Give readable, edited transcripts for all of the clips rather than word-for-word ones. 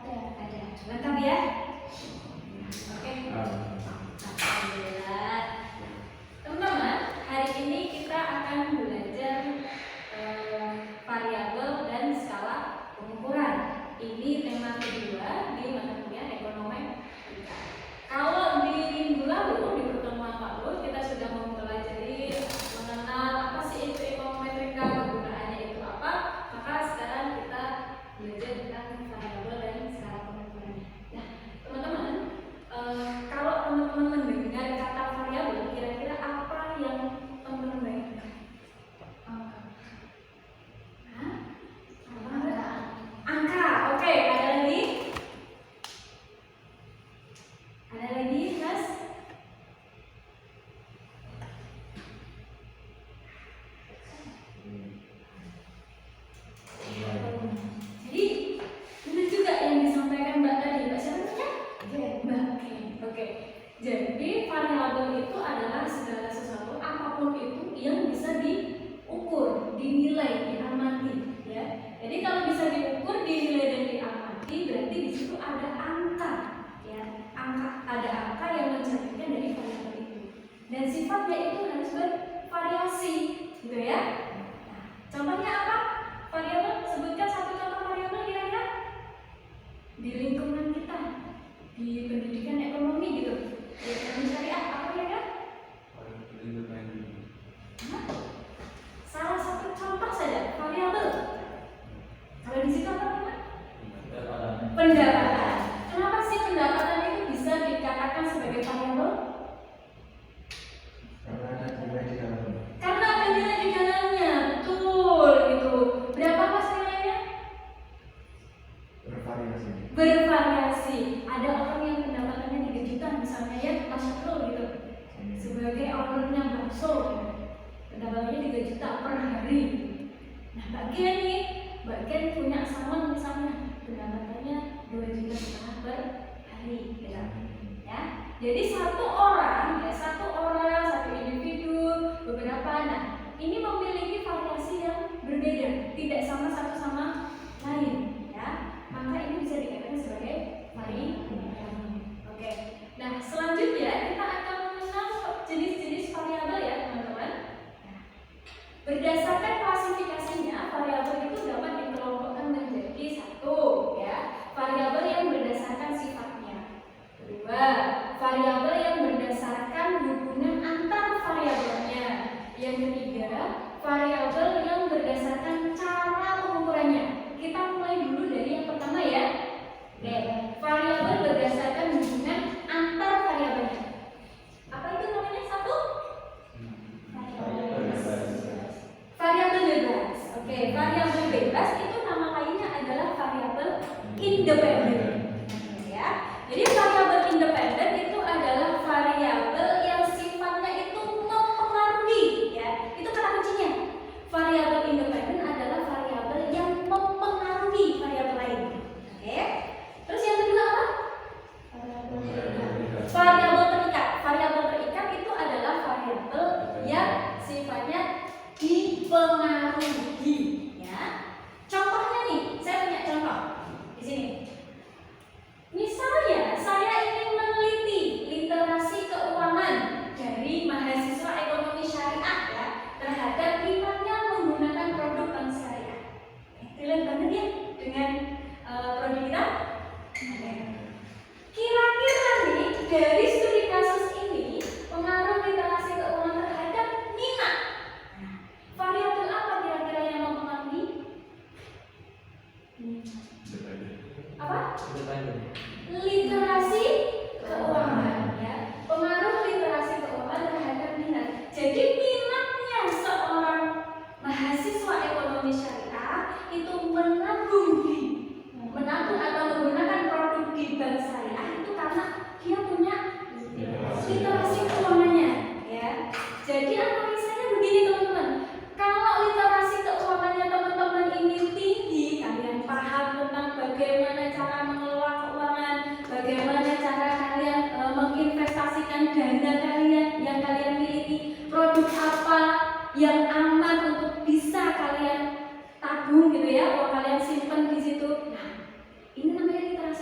Ada. Lengkap ya? Oke. Alhamdulillah. Teman-teman, hari ini kita akan belajar variabel dan skala pengukuran. Ini tema kedua di mata kuliah ekonomi. Kalau di minggu lalu di pertemuan lalu kita sudah mempelajari mengenal apa sih itu ekonometrika, kegunaannya itu apa, maka sekarang kita belajar tentang variabel dan skala pengukuran. Nah, teman-teman, kalau teman-teman mendengar kata variabel, kira-kira apa yang teman-teman bayangkan? Angka. Oke, ada lagi? Ada lagi, Mas? Jadi, benar juga yang disampaikan Mbak tadi. Mbak siapa namanya? Mbak. Oke. Jadi, variabel itu adalah segala sesuatu apapun itu yang bisa diukur, dinilai, diamati, ya. Jadi kalau bisa diukur, dinilai dan diamati, berarti di situ ada angka, ya. Ada angka yang mencerminkan dari variabel itu. Dan sifatnya itu harus bervariasi, gitu ya. Nah, contohnya apa? Variabel, sebutkan satu contoh variabel kira-kira di lingkungan kita, di pendidikan ekonomi gitu, di ekonomi syariah, apa kira-kira? Salah satu contoh saja variabel. Kalau di situ apa namanya? Pendapatan. Kenapa sih pendapatan itu bisa dikatakan sebagai variabel? Karena ada nilai di dalamnya, betul gitu. Berapa mas nilainya? Bervariasi. Ada orang yang pendapatannya 3 juta misalnya ya, Mas Syahrul gitu. Sebagai ownernya bakso, pendapatannya 3 juta per hari. Nah, bagian punya salon misalnya, pendapatannya 2,5 juta per hari, gitu. Ya. Jadi satu orang, satu individu, beberapa. Nah, ini memiliki variasi yang berbeda, tidak sama satu sama lain, ya. Maka ini bisa dikatakan sebagai variabel. Oke. Nah, selanjutnya kita akan mengenal jenis-jenis variabel ya, teman-teman. Nah, berdasarkan klasifikasinya, variabel itu dapat dikelompokkan menjadi satu, ya, variabel yang berdasarkan sifatnya. Kedua, variabel yang berdasarkan hubungan antar variabelnya. Yang ketiga, variabel yang berdasarkan cara pengukurannya. Kita mulai dulu dari yang pertama ya. Oke, variabel berdasarkan hubungan antar variabelnya. Apa itu namanya? Satu? Variabel bebas. Oke, variabel bebas itu nama lainnya adalah variabel independen. Ya. Jadi variabel independen itu adalah variabel yang sifatnya itu mempengaruhi, ya. Itu kata kuncinya. Variabel independen adalah variabel yang mempengaruhi variabel lain. Oke. Terus yang kedua apa? Variabel terikat. Variabel terikat itu adalah variabel yang sifatnya dipengaruhi, ya. Contohnya nih, saya punya contoh di sini. Misalnya, saya ingin meneliti literasi keuangan dari mahasiswa ekonomi syariah ya terhadap minatnya menggunakan produk bank syariah. Relate banget ya dengan produk kita. Kira-kira nih dari studi kasus ini pengaruh literasi keuangan terhadap minat. Variabel apa kira-kira yang mempengaruhi? Apa? Literasi keuangan, ya. Pengaruh literasi keuangan terhadap minat. Jadi minatnya seorang mahasiswa ekonomi syariah itu menabung atau menggunakan produk di bank syariah itu karena dia punya literasi keuangannya, ya. Jadi analisanya begini teman-teman. Kalau literasi keuangannya teman-teman ini tinggi, kalian paham tentang bagaimana cara mengelola keuangan, bagaimana cara kalian menginvestasikan dana kalian yang kalian miliki, produk apa yang aman untuk bisa kalian tabung gitu ya, kalau kalian simpan di situ. Nah, ini namanya literasi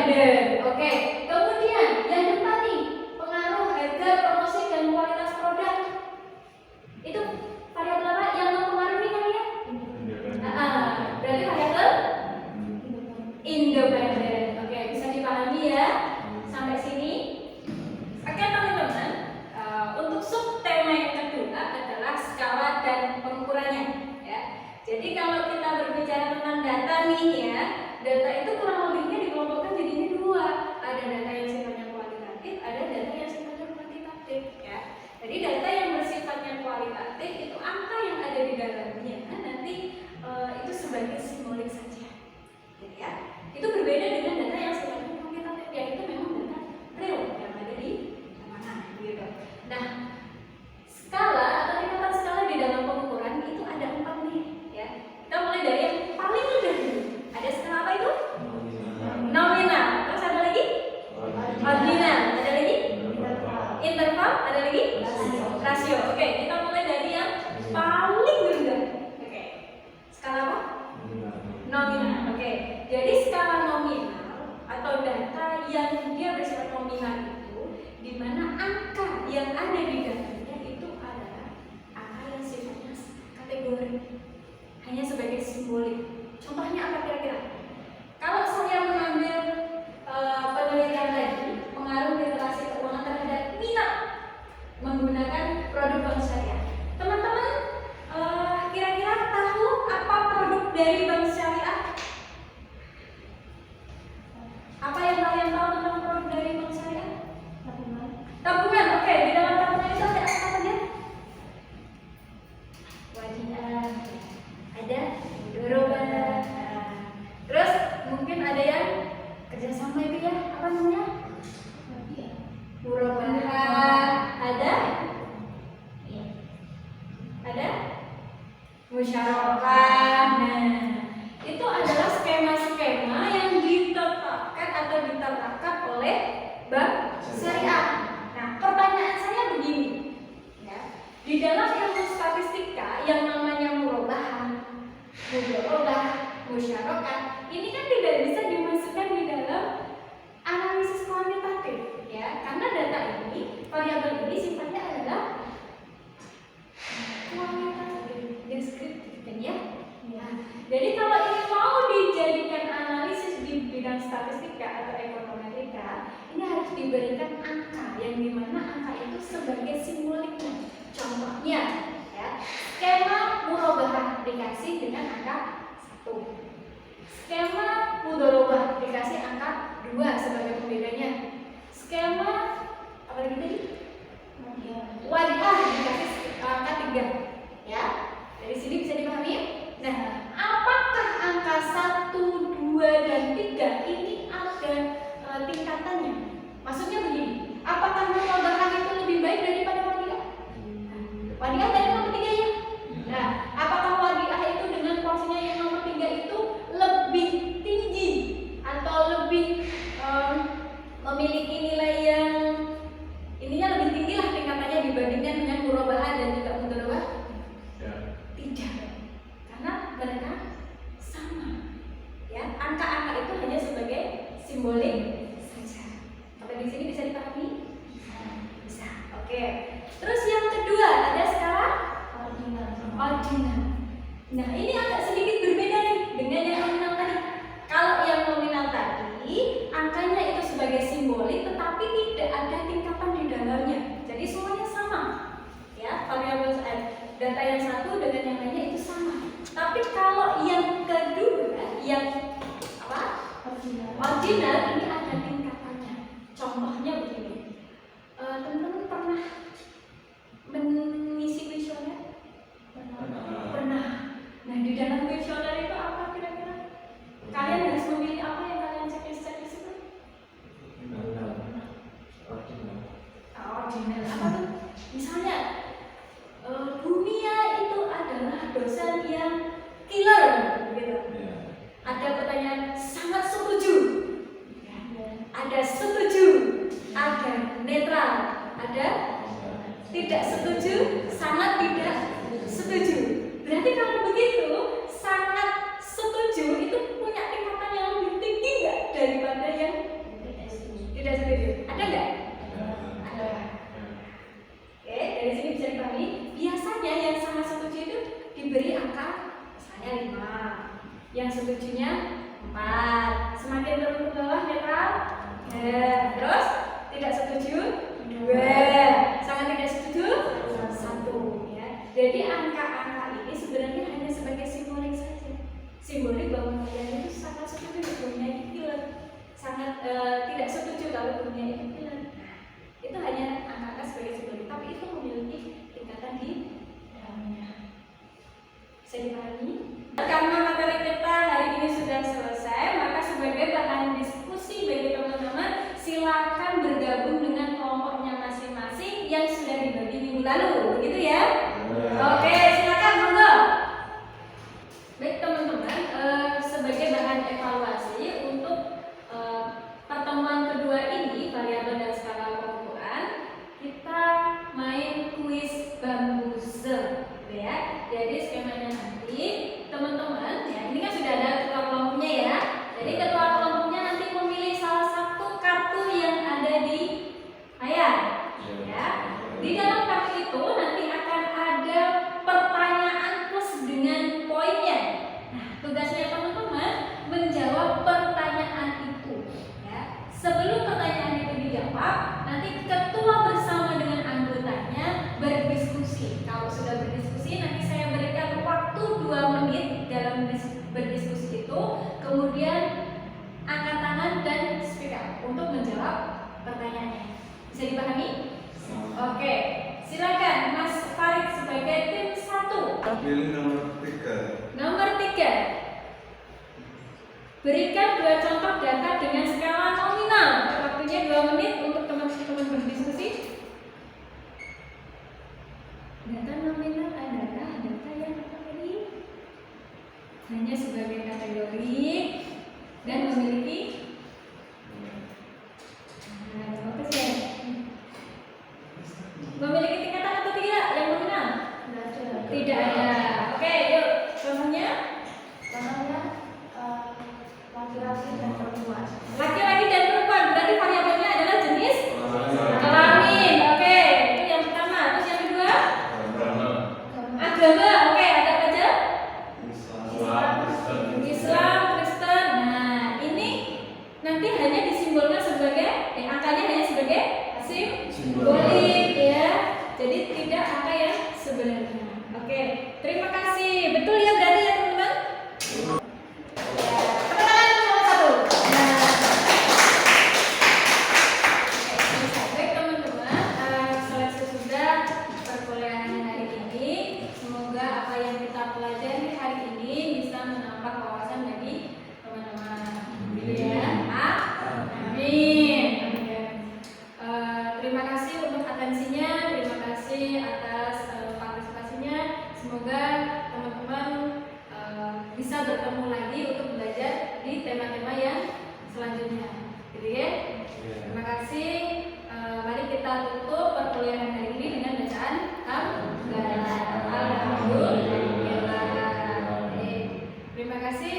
branded. Oke. Kemudian yang depan nih, pengaruh harga, promosi dan kualitas produk. Itu variabel apa yang mempengaruhi kalian? Berarti variabel independen. Oke, bisa dipahami ya sampai sini. Oke teman-teman, untuk subtema yang kedua adalah skala dan pengukurannya. Ya. Jadi kalau kita berbicara tentang data nih ya, data itu kurang lebihnya dikelompokkan jadinya dua. Ada data yang sifatnya kualitatif, ada data yang sifatnya kuantitatif. Ya. Jadi data yang bersifatnya kualitatif itu angka yang ada di dalamnya nanti itu sebagai simbolik saja. Jadi ya, itu berbeda dengan data yang sifatnya kuantitatif, yaitu memang data real yang ada di lapangan gitu. Nah, skala atau tingkatan skala di dalam pengukuran itu ada 4 nih ya. Kita mulai dari yang paling mudah dulu. Ada skala apa itu? Nominal. Terus ada lagi? Ordinal. Ada lagi? Interval. Ada lagi? Rasio. Oke, kita mulai dari yang paling rendah. Oke. Skala apa? Nominal. Oke. Jadi skala nominal atau data yang dia bersifat nominal itu di mana angka yang ada di datanya itu adalah angka yang sifatnya kategori, hanya sebagai simbolik. Contohnya apa kira-kira? Kalau saya mengambil penelitian tadi, pengaruh literasi keuangan terhadap minat menggunakan produk bank syariah. Teman-teman kira-kira tahu apa produk dari bank syariah? Apa yang kalian tahu tentang produk dari bank syariah? Tabungan. Oke, di dalam tabungan itu ada apa saja? Wadiah, ada mudharabah. Terus mungkin ada yang kerjasama itu ya, apa namanya? Murabahah. Ada musyarakah. Nah, itu adalah skema-skema yang ditetapkan atau diterapkan oleh bank syariah. Nah, pertanyaan saya begini, ya, di dalam ilmu statistika yang namanya murabahah, musyarakah, ini kan tidak bisa dimasukkan di dalam analisis kuantitatif, ya, karena data ini, variabel ini sifatnya adalah kualitatif, deskriptif, kan ya? Ya. Jadi kalau ini mau dijadikan analisis di bidang statistika atau ekonometrika, ini harus diberikan angka yang dimana angka itu sebagai simboliknya. Contohnya, ya, skema murabahah dikasih dengan angka 1, skema mudharabah dikasih angka 2 sebagai pembedanya, skema apa lagi tadi? Wadiah dikasih angka 3, ya. Dari sini bisa dipahami? Nah, apakah angka 1, 2, dan 3 ini ada tingkatannya? Maksudnya begini, apakah murabahah itu lebih baik daripada wadiah? Wadiah tadi nomor 3 ya? Nah, apakah wadiah itu dengan porsinya yang nomor 3 itu lebih tinggi atau lebih memiliki nilai yang ininya lebih tinggi lah tingkatannya dibandingkan dengan murabahah dan juga mudharabah? Tidak, karena mereka sama, ya. Angka-angka itu hanya sebagai simbolik saja. Sampai di sini bisa dipahami? Bisa. Oke. Terus yang kedua ada skala ordinal. Nah, ini agak sedikit berbeda nih dengan yang nominal tadi. Kalau yang nominal tadi angkanya itu sebagai simbolik, tetapi tidak ada tingkatan di dalamnya. Jadi semuanya sama, ya. Variabel data yang satu dengan yang lainnya itu sama. Tapi kalau yang kedua, yang apa? Ordinal ini ada tingkatannya. Contohnya begini, teman-teman pernah mengisi kuesioner? Pernah. Nah, di dalam kuesioner itu apa kira-kira? Kalian harus memilih apa yang kalian checklist itu? Ordinal. Apa tuh? Misalnya dunia itu adalah dosen yang killer, gitu. Ada pertanyaan sangat setuju. Ya. Terus tidak setuju? 2. Sangat tidak setuju? 1. Ya. Jadi angka-angka ini sebenarnya hanya sebagai simbolik saja. Simbolik bahwa kalian itu sangat setuju dunia itu killer. Sangat tidak setuju kalau dunia itu killer. Itu hanya angka-angka sebagai simbolik, tapi itu memiliki tingkatan di dalamnya. Bisa dipahami? Karena materi kita hari ini sudah selesai, maka sebagai bahan diskusi bagi teman-teman, silakan bergabung dengan kelompoknya masing-masing yang sudah dibagi minggu lalu, begitu ya? Oke, silakan monggo. Baik teman-teman, sebagai bahan evaluasi untuk pertemuan kedua ini, variabel dan skala pengukuran, kita main kuis bambuze, ya. Jadi skemanya nanti teman-teman, ya ini kan sudah ada ketua kelompoknya ya. Jadi ketua kelompoknya nanti memilih salah satu kartu yang ada di layar, ya. Di dalam kartu itu nanti akan ada pertanyaan plus dengan poinnya. Nah, tugasnya teman-teman menjawab pertanyaan itu, ya. Sebelum pertanyaan itu dijawab, nanti ketua bersama dengan anggotanya berdiskusi. Kalau sudah berdiskusi, nanti saya berikan waktu 2 menit dalam berdiskusi itu, kemudian angkat tangan dan speak up untuk menjawab pertanyaannya. Bisa dipahami? Oke, silakan Mas Farid sebagai tim 1. Pilih nomor 3. Nomor 3. Berikan 2 contoh data dengan skala nominal. Waktunya 2 menit untuk teman-teman berdiskusi. Data nominal adalah data yang terdiri hanya sebagai kategori dan memiliki memiliki tingkatan atau tidak yang nominal? Tidak ada. Oke, yuk contohnya. Laki-laki dan perempuan. Laki-laki dan perempuan, berarti variabelnya adalah jenis kelamin. Oke, itu yang pertama. Terus yang kedua, agama. Oke, ada apa aja? Islam, Kristen. Nah, ini nanti hanya disimbolkan sebagai angkanya hanya sebagai simbolik, ya. Jadi tidak angka yang sebenarnya. Oke, terima kasih. Betul ya berarti ya teman-teman? Semoga teman-teman bisa bertemu lagi untuk belajar di tema-tema yang selanjutnya, gitu ya. Terima kasih. Mari kita tutup perkuliahan hari ini dengan bacaan Alhamdulillah. Terima kasih.